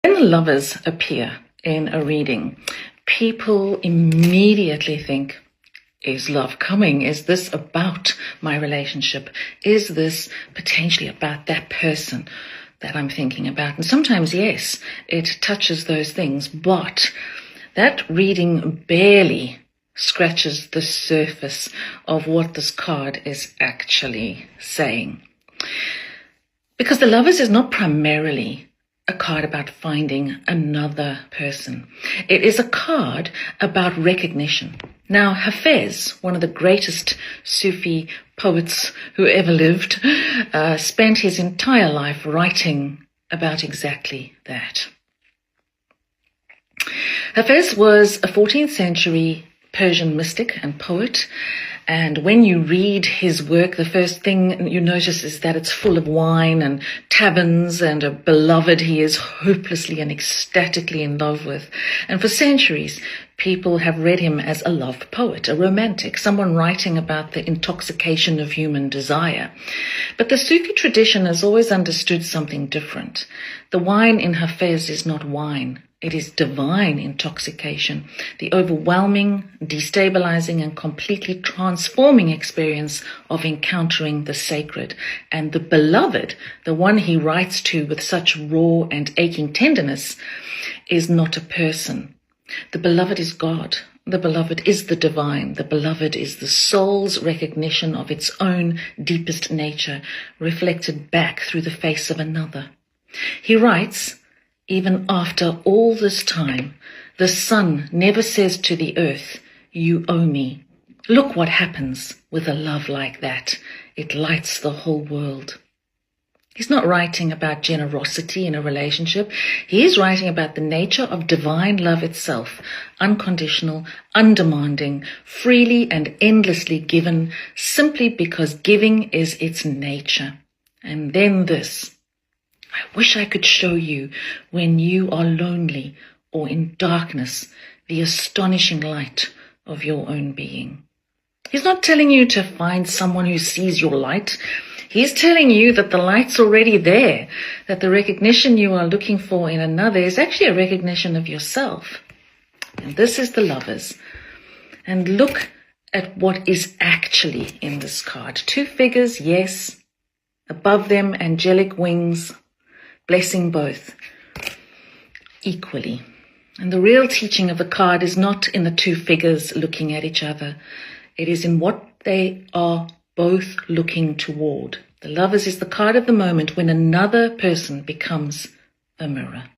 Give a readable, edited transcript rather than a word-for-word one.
When the lovers appear in a reading, people immediately think, is love coming? Is this about my relationship? Is this potentially about that person that I'm thinking about? And sometimes, yes, it touches those things, but that reading barely scratches the surface of what this card is actually saying. Because the Lovers is not primarily a card about finding another person. It is a card about recognition. Now, Hafez, one of the greatest Sufi poets who ever lived, spent his entire life writing about exactly that. Hafez was a 14th century Persian mystic and poet. And when you read his work, the first thing you notice is that it's full of wine and taverns and a beloved he is hopelessly and ecstatically in love with. And for centuries, people have read him as a love poet, a romantic, someone writing about the intoxication of human desire. But the Sufi tradition has always understood something different. The wine in Hafez is not wine. It is divine intoxication, the overwhelming, destabilizing, and completely transforming experience of encountering the sacred. And the beloved, the one he writes to with such raw and aching tenderness, is not a person. The beloved is God. The beloved is the divine. The beloved is the soul's recognition of its own deepest nature, reflected back through the face of another. He writes, even after all this time, the sun never says to the earth, you owe me. Look what happens with a love like that. It lights the whole world. He's not writing about generosity in a relationship. He is writing about the nature of divine love itself, unconditional, undemanding, freely and endlessly given, simply because giving is its nature. And then this. I wish I could show you when you are lonely or in darkness, the astonishing light of your own being. He's not telling you to find someone who sees your light. He's telling you that the light's already there, that the recognition you are looking for in another is actually a recognition of yourself. And this is the Lovers. And look at what is actually in this card. 2 figures, yes. Above them, angelic wings, blessing both equally. And the real teaching of the card is not in the 2 figures looking at each other. It is in what they are both looking toward. The Lovers is the card of the moment when another person becomes a mirror.